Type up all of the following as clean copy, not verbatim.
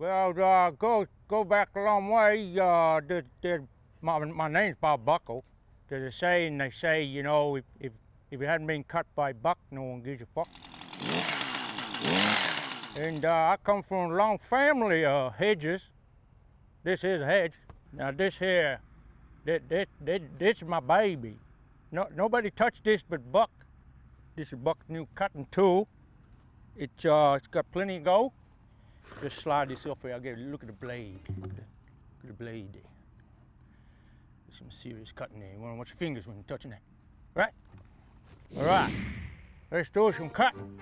Well, go back a long way. My name's Bob Buckle. There's a saying they say, you know, if it hadn't been cut by Buck, no one gives a fuck. And I come from a long family of hedges. This is a hedge. Now this here, this is my baby. Nobody touched this but Buck. This is Buck's new cutting tool. It's got plenty of go. Just slide this off here. I'll get a look at the blade. Look at the blade there. There's some serious cutting there. You want to watch your fingers when you're touching that. Right? All right. Let's do some cutting.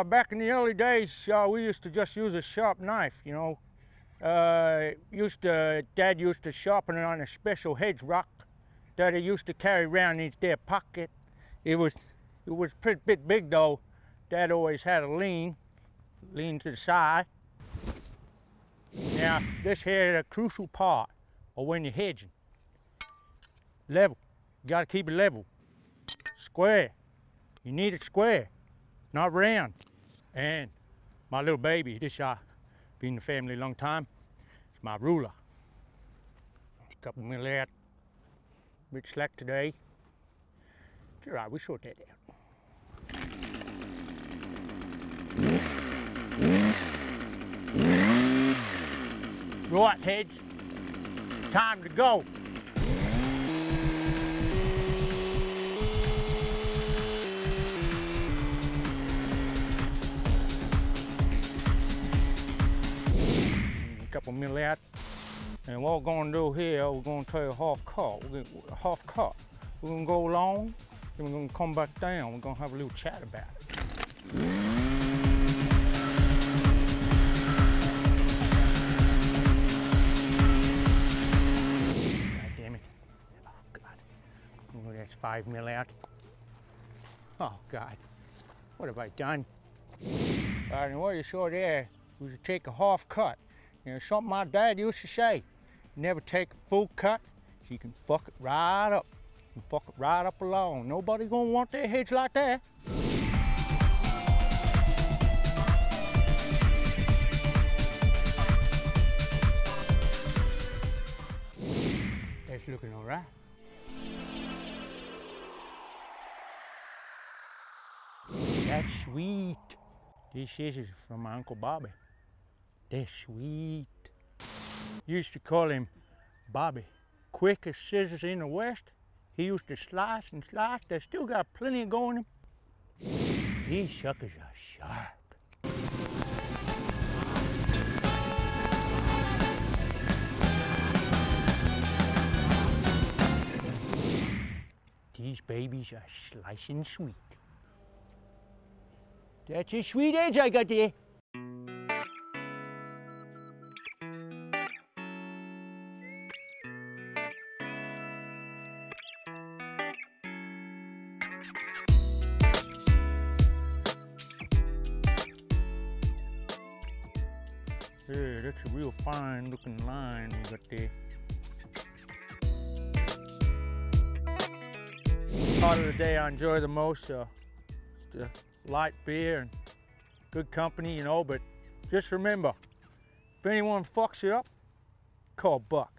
Back in the early days, we used to just use a sharp knife, you know. Dad used to sharpen it on a special hedge rock that he used to carry around in his there pocket. It was pretty bit big though. Dad always had a lean to the side. Now, this here is a crucial part of when you're hedging. Level. You gotta keep it level. Square. You need it square, not round. And my little baby, this been in the family a long time, it's my ruler. A couple mil out, bit slack today. It's all right, we sort that out. Right, Hedge, time to go. Couple mil out, and what we're going to do here, we're going to try a half cut. We're going to go along, then we're going to come back down. We're going to have a little chat about it. God damn it! Oh God! Oh, that's 5 mil out. Oh God! What have I done? And what you saw there was to take a half cut. You know, something my dad used to say, never take a full cut, so you can fuck it right up. You can fuck it right up along. Nobody gonna want their hedge like that. That's looking all right. That's sweet. These scissors from my Uncle Bobby. They're sweet. Used to call him Bobby. Quickest scissors in the West. He used to slice and slice. They still got plenty of go in them. These suckers are sharp. These babies are slicing sweet. That's a sweet edge I got there. Yeah, that's a real fine looking line we got there. Part of the day I enjoy the most is the light beer and good company, you know, but just remember, if anyone fucks it up, call Buck.